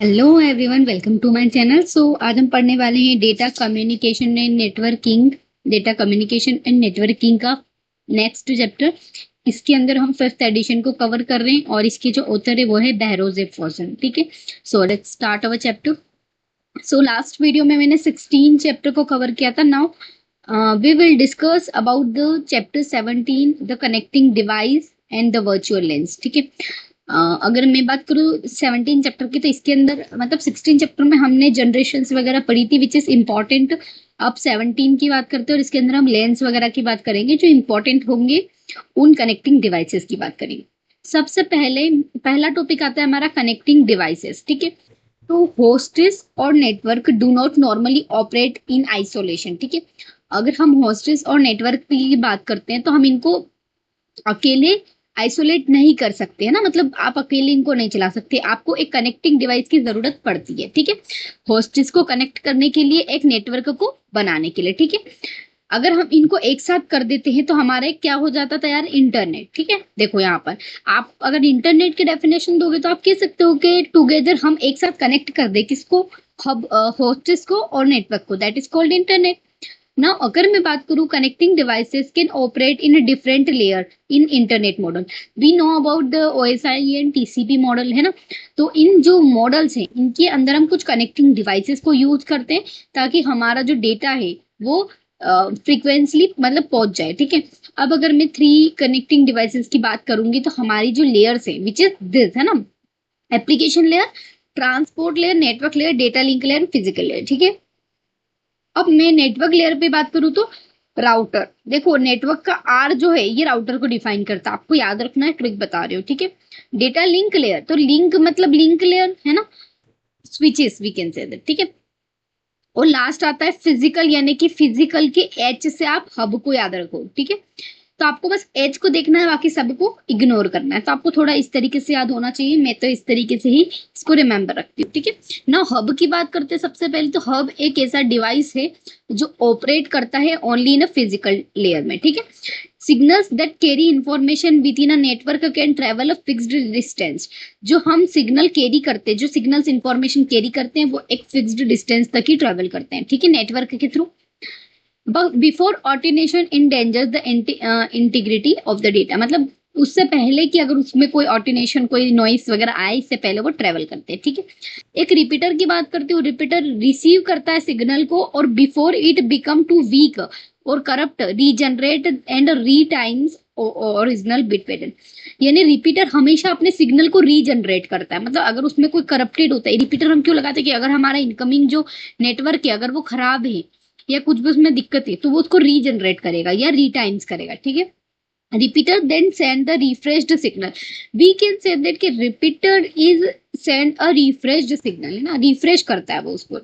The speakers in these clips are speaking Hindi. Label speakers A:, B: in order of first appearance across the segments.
A: Hello everyone, welcome to my channel. आज हम पढ़ने वाले हैं डेटा कम्युनिकेशन एंड नेटवर्किंग का नेक्स्ट चैप्टर। इसके अंदर हम फिफ्थ एडिशन को कवर कर रहे हैं और इसके जो ऑथर है वो है बहरोज फॉसन। ठीक है, so let's start our chapter. Last video में मैंने 16 चैप्टर को कवर किया था। Now we will discuss about the chapter 17, the connecting device and the virtual LANs. ठीक है, अगर मैं बात करूँ 17 चैप्टर की, तो इसके अंदर मतलब 16 चैप्टर में हमने जनरेशंस वगैरह पढ़ी थी विच इज इम्पोर्टेंट। अब 17 की बात करते हैं और इसके अंदर हम लेंस वगैरह की बात करेंगे जो इम्पोर्टेंट होंगे। उन कनेक्टिंग डिवाइसेस की बात करेंगे। सबसे पहले पहला टॉपिक आता है हमारा कनेक्टिंग डिवाइसेस। ठीक है, तो होस्टेस और network do not normally operate in isolation. ठीक है, अगर हम होस्टेस और नेटवर्क की बात करते हैं तो हम इनको अकेले आइसोलेट नहीं कर सकते, है ना। मतलब आप अकेले इनको नहीं चला सकते, आपको एक कनेक्टिंग डिवाइस की जरूरत पड़ती है। ठीक है, होस्टेस को कनेक्ट करने के लिए, एक नेटवर्क को बनाने के लिए। ठीक है, अगर हम इनको एक साथ कर देते हैं तो हमारा क्या हो जाता था यार, इंटरनेट। ठीक है, देखो यहाँ पर आप अगर इंटरनेट की डेफिनेशन दोगे तो आप कह सकते हो कि टुगेदर हम एक साथ कनेक्ट कर दे किसको, हब होस्टेस को और नेटवर्क को, दैट इज कॉल्ड इंटरनेट। ना अगर मैं बात करूं connecting devices can operate in a different layer in internet model. We know about the OSI and TCP model, है ना। तो इन जो मॉडल्स हैं इनके अंदर हम कुछ कनेक्टिंग डिवाइसेस को यूज करते हैं ताकि हमारा जो डेटा है वो फ्रीक्वेंटली मतलब पहुंच जाए। ठीक है, अब अगर मैं 3 कनेक्टिंग डिवाइसेस की बात करूंगी तो हमारी जो लेयर्स है विच इज दिस, है ना, application layer, transport layer, network layer, data link layer, physical layer. ठीक है, अब मैं नेटवर्क लेयर पे बात करूँ तो राउटर, देखो नेटवर्क का आर जो है ये राउटर को डिफाइन करता है, आपको याद रखना है, ट्रिक बता रही हूँ। ठीक है, डेटा लिंक लेयर, तो लिंक मतलब लिंक लेयर, है ना, switches we can say that. ठीक है, और लास्ट आता है फिजिकल, यानी कि फिजिकल के एच से आप हब को याद रखो। ठीक है, तो आपको बस एच को देखना है, बाकी सबको इग्नोर करना है। तो आपको थोड़ा इस तरीके से याद होना चाहिए, मैं तो इस तरीके से ही इसको रिमेम्बर रखती हूँ। ठीक है, ना हब की बात करते हैं सबसे पहले, तो हब एक ऐसा डिवाइस है जो ऑपरेट करता है only in a physical layer में। ठीक है, signals that carry information with in a network can travel a fixed distance. जो हम सिग्नल कैरी करते हैं, जो सिग्नल्स इंफॉर्मेशन कैरी करते हैं वो एक फिक्स्ड डिस्टेंस तक ही ट्रेवल करते हैं। ठीक है, नेटवर्क के through. Before ordination endangers the integrity of the data, मतलब उससे पहले कि अगर उसमें कोई ऑर्डिनेशन कोई नॉइस वगैरह आए, इससे पहले वो ट्रेवल करते हैं। ठीक है, एक रिपीटर की बात करती हूँ, रिपीटर रिसीव करता है सिग्नल को और before it become too weak और corrupt regenerate and retimes original bit pattern. यानी रिपीटर हमेशा अपने सिग्नल को रीजनरेट करता है, मतलब अगर उसमें कोई करप्टेड होता है, रिपीटर हम क्यों लगाते हैं कि अगर हमारा इनकमिंग जो नेटवर्क है अगर वो खराब है या कुछ भी उसमें दिक्कत है तो वो उसको रीजनरेट करेगा या रीटाइम्स करेगा। ठीक है, repeater then send the refreshed signal. We can say that कि repeater is send a refreshed signal, है ना, रिफ्रेश करता है वो उसको।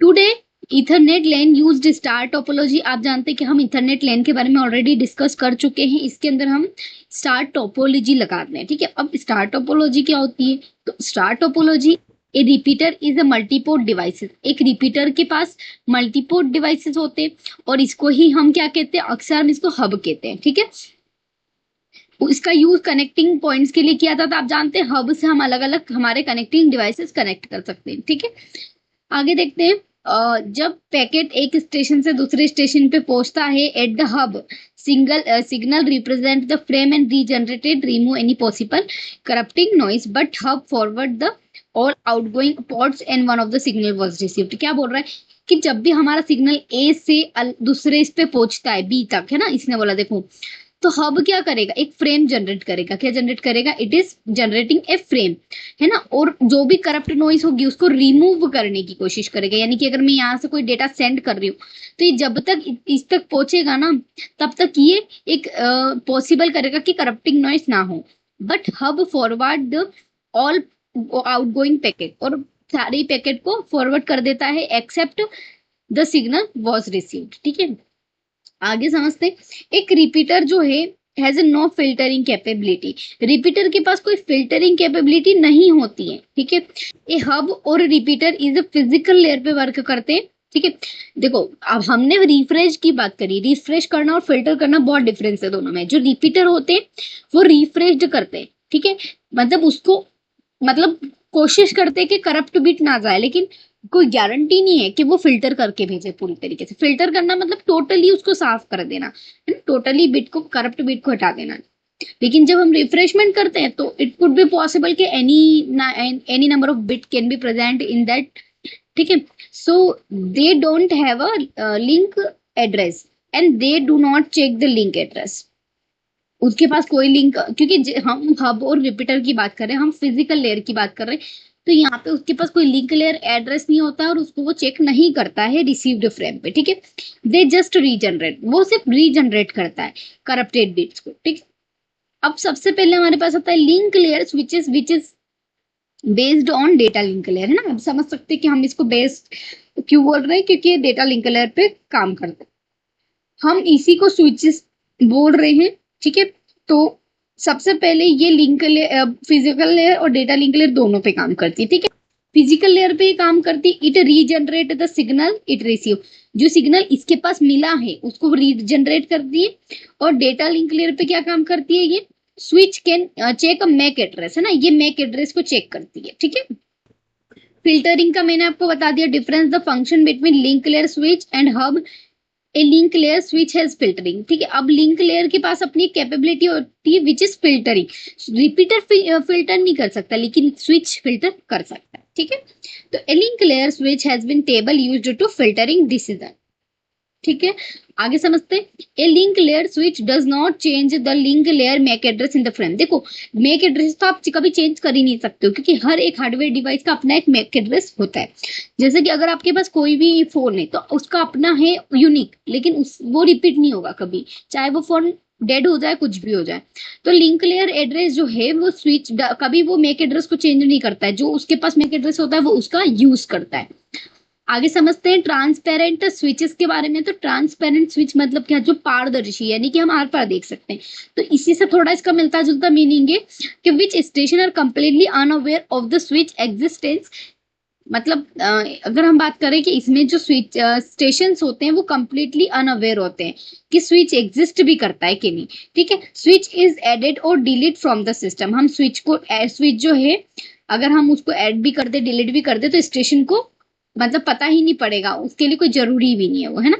A: Today Ethernet LAN used star topology, आप जानते हैं कि हम इथरनेट लेन के बारे में ऑलरेडी डिस्कस कर चुके हैं, इसके अंदर हम स्टार टोपोलॉजी लगाते हैं। ठीक है, अब स्टार टोपोलॉजी क्या होती है, तो star topology, A repeater is a multiport devices, एक रिपीटर के पास मल्टीपोर्ट डिवाइसेस होते हैं और इसको ही हम क्या कहते हैं, अक्सर हम इसको हब कहते हैं। ठीक है, इसका यूज कनेक्टिंग पॉइंट्स के लिए किया जाता है। आप जानते हैं हब से हम अलग अलग हमारे कनेक्टिंग डिवाइसेस कनेक्ट कर सकते हैं। ठीक है, आगे देखते हैं। जब पैकेट एक स्टेशन से दूसरे स्टेशन पे पहुंचता है at the hub, signal represent the frame and regenerated remove any possible corrupting noise but hub forward the all outgoing ports and one of the signal was received. क्या बोल रहा है कि जब भी हमारा सिग्नल ए से दूसरे इस पे पहुंचता है बी तक, है ना, इसने बोला देखो, तो हब क्या करेगा, एक फ्रेम जनरेट करेगा। क्या जनरेट करेगा, it is generating a frame, है ना, और जो भी करप्ट नॉइस होगी उसको रिमूव करने की कोशिश करेगा। यानी कि अगर मैं यहाँ से कोई डेटा सेंड कर रही हूँ तो ये जब तक इस तक पहुंचेगा ना तब तक ये एक पॉसिबल करेगा कि करप्टिंग नॉइस ना हो। But hub forward all outgoing packet, और सारे पैकेट को फॉरवर्ड कर देता है except the signal was received. ठीक है, आगे समझते हैं। एक रिपीटर जो है has no filtering capability, repeater के पास कोई फिल्टरिंग कैपेबिलिटी नहीं होती है। ठीक है, ये हब और repeater is a physical layer पे वर्क करते हैं। ठीक है, देखो अब हमने रिफ्रेश की बात करी, रिफ्रेश करना और फिल्टर करना बहुत डिफरेंस है दोनों में। जो रिपीटर होते हैं वो रिफ्रेश्ड करते हैं। ठीक है, मतलब उसको मतलब कोशिश करते हैं कि करप्ट बिट ना जाए, लेकिन कोई गारंटी नहीं है कि वो फिल्टर करके भेजे पूरी तरीके से। फिल्टर करना मतलब टोटली उसको साफ कर देना, टोटली बिट को, करप्ट बिट को हटा देना। लेकिन जब हम रिफ्रेशमेंट करते हैं तो इट कुड बी पॉसिबल कि any number of bit can be present in that, ठीक है। So they don't have a link address and they do not check the link address. उसके पास कोई लिंक, क्योंकि हम हब और रिपीटर की बात कर रहे हैं, हम फिजिकल लेयर की बात कर रहे हैं, तो यहाँ पे उसके पास कोई लिंक लेयर एड्रेस नहीं होता और उसको वो चेक नहीं करता है रिसीव्ड फ्रेम पे, ठीक है। दे जस्ट रीजनरेट, वो सिर्फ रीजनरेट करता है करप्टेड बिट्स को, ठीक। अब सबसे पहले हमारे पास आता है link layer which is based on data link layer, है ना। अब समझ सकते हैं कि हम इसको बेस्ड क्यों बोल रहे हैं, क्योंकि ये डेटा लिंक लेयर पे काम करता है। हम इसी को स्विचेस बोल रहे हैं, ठीक है। तो सबसे पहले ये लिंक लेयर, फिजिकल लेयर और डेटा लिंक लेयर दोनों पे काम करती है, ठीक है। फिजिकल लेयर पे काम करती, it regenerate the signal it receive, जो सिग्नल इसके पास मिला है उसको रीजनरेट करती है। और डेटा लिंक लेयर पे क्या काम करती है, ये switch can check a MAC address, है ना, ये मैक एड्रेस को चेक करती है, ठीक है। फिल्टरिंग का मैंने आपको बता दिया difference, the function between link layer switch and hub. A link layer switch has filtering, ठीक है। अब लिंक लेयर के पास अपनी कैपेबिलिटी होती है which is filtering. Repeater filter नहीं कर सकता, लेकिन स्विच फिल्टर कर सकता है, ठीक है। तो a link layer switch has been table used to filtering decision, ठीक है। आगे समझते हैं, a link layer switch does not change the link layer MAC address in the frame. देखो मैक एड्रेस तो आप कभी चेंज कर ही नहीं सकते हो, क्योंकि हर एक हार्डवेयर डिवाइस का अपना एक मैक एड्रेस होता है। जैसे कि अगर आपके पास कोई भी फोन है तो उसका अपना है यूनिक, लेकिन वो रिपीट नहीं होगा कभी, चाहे वो फोन डेड हो जाए, कुछ भी हो जाए। तो लिंक लेयर एड्रेस जो है वो स्विच कभी वो मैक एड्रेस को चेंज नहीं करता है, जो उसके पास मैक एड्रेस होता है वो उसका यूज करता है। आगे समझते हैं ट्रांसपेरेंट स्विचेस के बारे में। तो ट्रांसपेरेंट स्विच मतलब क्या, जो पारदर्शी, यानी कि हम आर पार देख सकते हैं। तो इसी से थोड़ा इसका मिलता जुलता मीनिंग है कि which station are completely unaware of the switch existence. मतलब अगर हम बात करें कि इसमें जो स्विच स्टेशन होते हैं वो कंप्लीटली अनअवेयर होते हैं कि स्विच एग्जिस्ट भी करता है कि नहीं, ठीक है। स्विच इज एडेड और डिलीट फ्रॉम द सिस्टम। हम स्विच जो है अगर हम उसको ऐड भी कर दे, डिलीट भी कर दे, तो स्टेशन को मतलब पता ही नहीं पड़ेगा, उसके लिए कोई जरूरी भी नहीं है वो, है ना।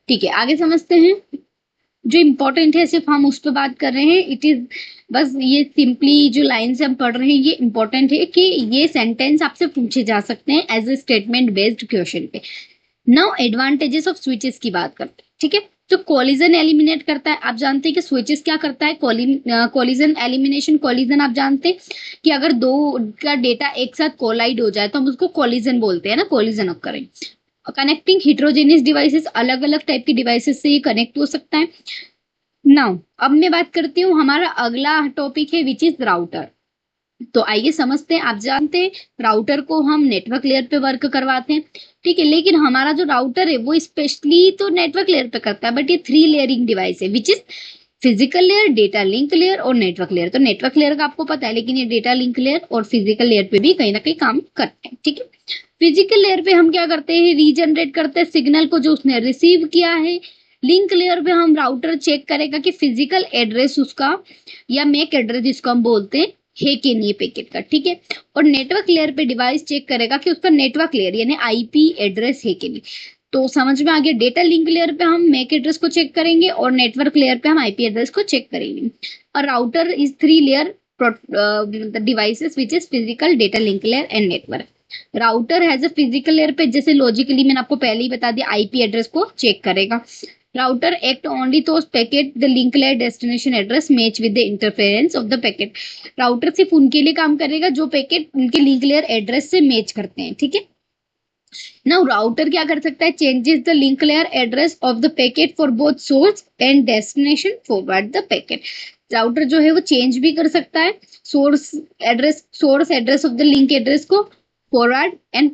A: ठीक है, आगे समझते हैं। जो इम्पोर्टेंट है सिर्फ हम उस पर बात कर रहे हैं, इट इज बस ये सिंपली जो लाइन से हम पढ़ रहे हैं ये इम्पोर्टेंट है कि ये सेंटेंस आपसे पूछे जा सकते हैं as a statement based question पे। नाउ एडवांटेजेस ऑफ स्विचेस की बात करते हैं, ठीक है। तो कोलिजन एलिमिनेट करता है, आप जानते हैं कि स्विचेस क्या करता है, कोलिजन एलिमिनेशन। कोलिजन आप जानते हैं कि अगर दो का डेटा एक साथ कोलाइड हो जाए तो हम उसको कोलिजन बोलते हैं ना, collision occurring. Connecting heterogeneous devices, अलग अलग टाइप की डिवाइसेस से ये कनेक्ट हो सकता है। नाउ अब मैं बात करती हूँ, हमारा अगला टॉपिक है विच इज राउटर। तो आइए समझते हैं। आप जानते हैं राउटर को हम नेटवर्क लेयर पे वर्क करवाते हैं, ठीक है। लेकिन हमारा जो राउटर है वो स्पेशली तो नेटवर्क लेयर पे करता है, बट ये 3 लेयरिंग डिवाइस है which is physical layer, data link layer और नेटवर्क लेयर। तो नेटवर्क लेयर का आपको पता है, लेकिन ये डेटा लिंक लेयर और फिजिकल लेयर पे भी कहीं ना कहीं काम करते हैं, ठीक है। फिजिकल लेयर पे हम क्या करते हैं, रीजनरेट करते हैं सिग्नल को जो उसने रिसीव किया है। लिंक लेयर पे हम राउटर चेक करेगा कि फिजिकल एड्रेस उसका या मैक एड्रेस जिसको हम बोलते हैं है कि नहीं पैकेट का, ठीक है। और नेटवर्क लेयर पे डिवाइस चेक करेगा कि उसका नेटवर्क लेयर यानी आईपी एड्रेस है कि नहीं। तो समझ में आ गया, डेटा लिंक लेयर पे हम मैक एड्रेस को चेक करेंगे और नेटवर्क लेयर पे हम आईपी एड्रेस को चेक करेंगे। और router is 3 layer devices which is physical, data link layer and network. Router has a physical layer पे, जैसे लॉजिकली मैंने आपको पहले ही बता दिया, आईपी एड्रेस को चेक करेगा। राउटर एक्ट ओनली तो packet the link layer destination address match with the interference of the packet. Router सिर्फ उनके लिए काम करेगा जो पैकेट उनके लिंक लेयर एड्रेस से मैच करते हैं, ठीक है। नाउ राउटर क्या कर सकता है, changes the link layer address of the packet for both source and destination forward the packet. Router जो है वो चेंज भी कर सकता है source address of the link address को फॉरवर्ड एंड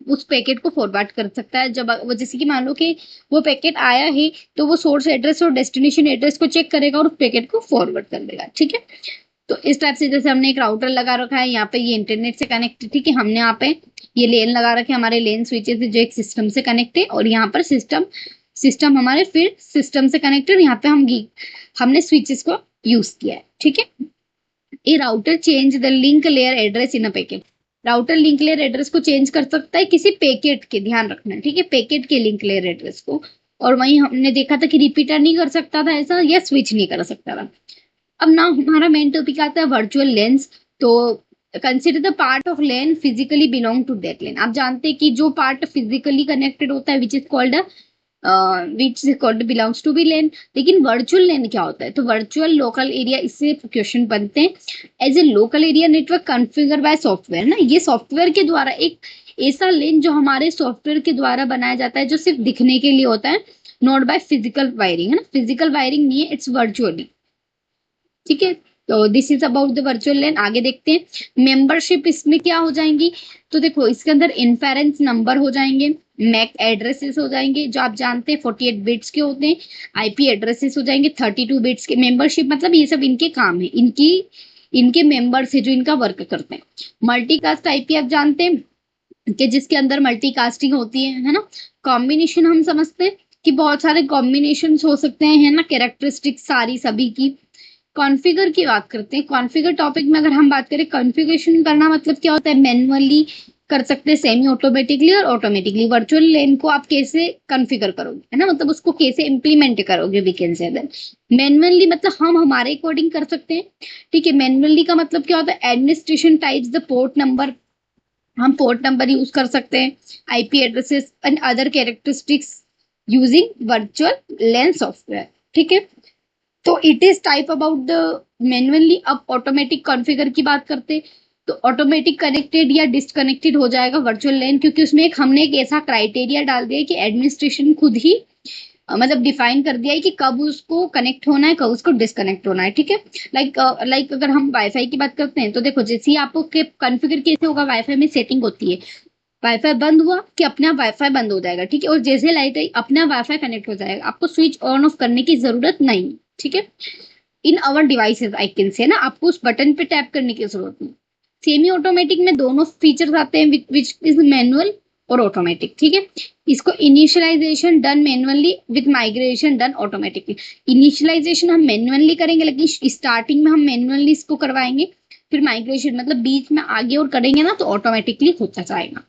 A: उस पैकेट को फॉरवर्ड कर सकता है। जब वो जैसे कि मान लो कि वो पैकेट आया है तो वो सोर्स एड्रेस और डेस्टिनेशन एड्रेस को चेक करेगा और उस पैकेट को फॉरवर्ड कर देगा, ठीक है। तो इस टाइप से जैसे हमने एक राउटर लगा रखा है यहाँ पे, ये इंटरनेट से कनेक्ट, ठीक है। हमने यहाँ पे ये लेन लगा रखे, हमारे लेन स्विचेस जो एक सिस्टम से कनेक्ट है, और यहाँ पर सिस्टम हमारे फिर सिस्टम से कनेक्टेड, यहाँ पे हमने स्विचेस को यूज किया है, ठीक है। A router change the link layer address in a packet. Router link layer address को चेंज कर सकता है किसी पैकेट के, ध्यान रखना, ठीक है, पैकेट के लिंक लेयर एड्रेस को। और वहीं हमने देखा था कि रिपीटर नहीं कर सकता था ऐसा, या स्विच नहीं कर सकता था। अब ना हमारा मेन टॉपिक आता है वर्चुअल लेन्स। तो consider the part of LAN physically belong to that LAN. आप जानते हैं कि जो पार्ट फिजिकली कनेक्टेड होता है which is called belongs to be LAN. लेकिन वर्चुअल लेन क्या होता है? तो वर्चुअल लोकल एरिया, इससे क्वेश्चन बनते हैं। As a local area network configure by software ना, ये सॉफ्टवेयर के द्वारा एक ऐसा लेन जो हमारे सॉफ्टवेयर के द्वारा बनाया जाता है, जो सिर्फ दिखने के लिए होता है, नॉट बाय फिजिकल वायरिंग, है ना, फिजिकल वायरिंग नहीं है, इट्स वर्चुअली, ठीक है। तो this is about the virtual LAN. आगे देखते हैं मेंबरशिप इसमें क्या हो जाएंगी। तो देखो इसके अंदर इन्फेरेंस नंबर हो जाएंगे, मैक एड्रेसेस हो जाएंगे जो आप जानते हैं 48 बिट्स के होते हैं, आईपी एड्रेसेस हो जाएंगे 32 बिट्स के। मेंबरशिप मतलब ये सब इनके काम है, इनके मेंबर्स है जो इनका वर्क करते हैं। मल्टीकास्ट आईपी आप जानते हैं कि जिसके अंदर मल्टीकास्टिंग होती है ना। कॉम्बिनेशन हम समझते हैं कि बहुत सारे कॉम्बिनेशन हो सकते हैं, है ना, कैरेक्टरिस्टिक सारी सभी की। कॉन्फ़िगर की बात करते हैं। कॉन्फ़िगर टॉपिक में अगर हम बात करें, कॉन्फ़िगरेशन करना मतलब क्या होता है? मैनुअली कर सकते हैं, सेमी ऑटोमेटिकली और ऑटोमेटिकली। वर्चुअल लेन को आप कैसे कॉन्फ़िगर करोगे, है ना, मतलब उसको कैसे इम्प्लीमेंट करोगे, we can say that. Manually मतलब हम हमारे अकॉर्डिंग कर सकते हैं, ठीक है। मैनुअली का मतलब क्या होता है? Administration types the port number, हम पोर्ट नंबर यूज कर सकते हैं, IP addresses and other characteristics using virtual lane software, ठीक है। तो it is type about the manually. अब ऑटोमेटिक कॉन्फ़िगर की बात करते हैं, तो ऑटोमेटिक कनेक्टेड या डिस्कनेक्टेड हो जाएगा वर्चुअल लेन, क्योंकि उसमें हमने एक ऐसा क्राइटेरिया डाल दिया है कि एडमिनिस्ट्रेशन खुद ही मतलब डिफाइन कर दिया है कि कब उसको कनेक्ट होना है, कब उसको डिस्कनेक्ट होना है, ठीक है। लाइक अगर हम वाईफाई की बात करते हैं, तो देखो जैसे ही आपको कॉन्फ़िगर कैसे होगा, वाईफाई में सेटिंग होती है, वाईफाई बंद हुआ कि अपने आप वाईफाई बंद हो जाएगा, ठीक है। और जैसे लाइट आई अपने आप वाईफाई कनेक्ट हो जाएगा, आपको स्विच ऑन ऑफ करने की जरूरत नहीं, ठीक है। In our devices I can say ना, आपको उस बटन पे टैप करने की जरूरत नहीं। सेमी ऑटोमेटिक में दोनों फीचर्स आते हैं, विच इज मैनुअल और ऑटोमेटिक, ठीक है। इसको initialization done manually with migration done automatically. Initialization हम मैनुअली करेंगे, लेकिन स्टार्टिंग में हम मैनुअली इसको करवाएंगे, फिर माइग्रेशन मतलब बीच में आगे और करेंगे ना, तो ऑटोमेटिकली होता जाएगा।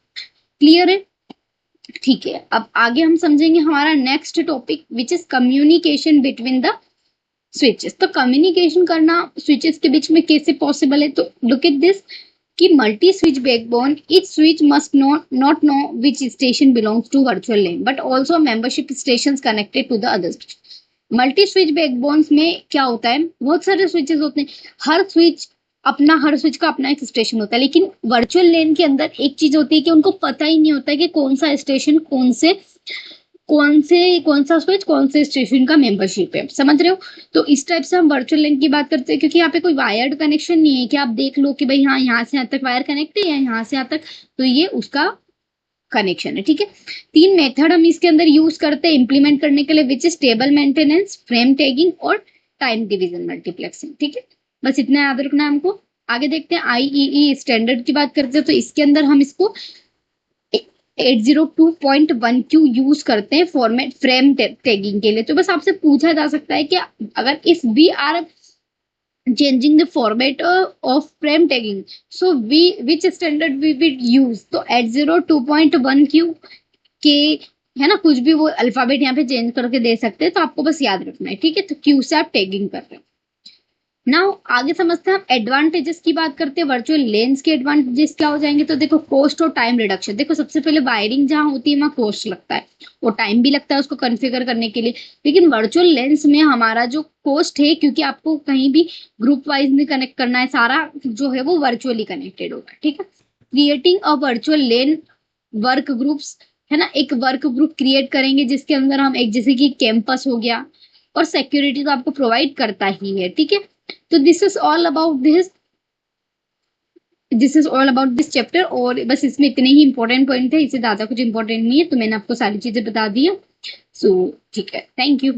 A: क्लियर है? ठीक है। अब आगे हम समझेंगे हमारा next topic which is communication between the switches. तो कम्युनिकेशन करना स्विचेस के बीच में कैसे पॉसिबल है? तो लुक एट दिस कि multi switch backbone, each switch must not know which station belongs to virtual LAN but also membership stations connected to the others। Multi switch backbones में क्या होता है? बहुत सारे स्विचेस होते हैं, हर स्विच का अपना एक स्टेशन होता है। लेकिन वर्चुअल लेन के अंदर एक चीज होती है कि उनको पता ही नहीं होता है कि कौन सा स्टेशन कौन सा स्विच कौन से स्टेशन का मेंबरशिप है, समझ रहे हो? तो इस टाइप से हम वर्चुअल लिंक की बात करते हैं, क्योंकि यहाँ पे कोई वायर्ड कनेक्शन नहीं है कि आप देख लो कि भाई हाँ यहाँ से यहाँ तक वायर कनेक्ट है या यहाँ से यहाँ तक, तो ये उसका कनेक्शन है, ठीक है। 3 मेथड हम इसके अंदर यूज करते हैं इम्प्लीमेंट करने के लिए, which is table maintenance, frame tagging और टाइम डिवीजन मल्टीप्लेक्सिंग, ठीक है। बस इतना याद रखना है हमको। आगे देखते हैं आईईई स्टैंडर्ड की बात करते हैं, तो इसके अंदर हम इसको 802.1q यूज करते हैं फॉर्मेट फ्रेम टैगिंग के लिए। तो बस आपसे पूछा जा सकता है कि अगर if we are changing the format of frame tagging, so we which standard we will use, तो 802.1q के, है ना, कुछ भी वो अल्फाबेट यहाँ पे चेंज करके दे सकते हैं, तो आपको बस याद रखना है, ठीक है। तो क्यू से आप टैगिंग कर रहे हैं। नाउ आगे समझते हैं हम एडवांटेजेस की बात करते हैं। वर्चुअल लेंस के एडवांटेजेस क्या हो जाएंगे? तो देखो कॉस्ट और टाइम रिडक्शन। देखो सबसे पहले वायरिंग जहां होती है वहां कॉस्ट लगता है और टाइम भी लगता है उसको कॉन्फ़िगर करने के लिए। लेकिन वर्चुअल लेंस में हमारा जो कॉस्ट है, क्योंकि आपको कहीं भी ग्रुप वाइज नहीं कनेक्ट करना है, सारा जो है वो वर्चुअली कनेक्टेड होगा, ठीक है। Creating a virtual lane work groups, है ना, एक वर्क ग्रुप क्रिएट करेंगे जिसके अंदर हम एक, जैसे कि कैंपस हो गया, और सिक्योरिटी तो आपको प्रोवाइड करता ही है, ठीक है। तो this is all about this chapter. और बस इसमें इतने ही इंपॉर्टेंट पॉइंट है, इससे ज्यादा कुछ इंपॉर्टेंट नहीं है, तो मैंने आपको सारी चीजें बता दी है। सो ठीक है, थैंक यू।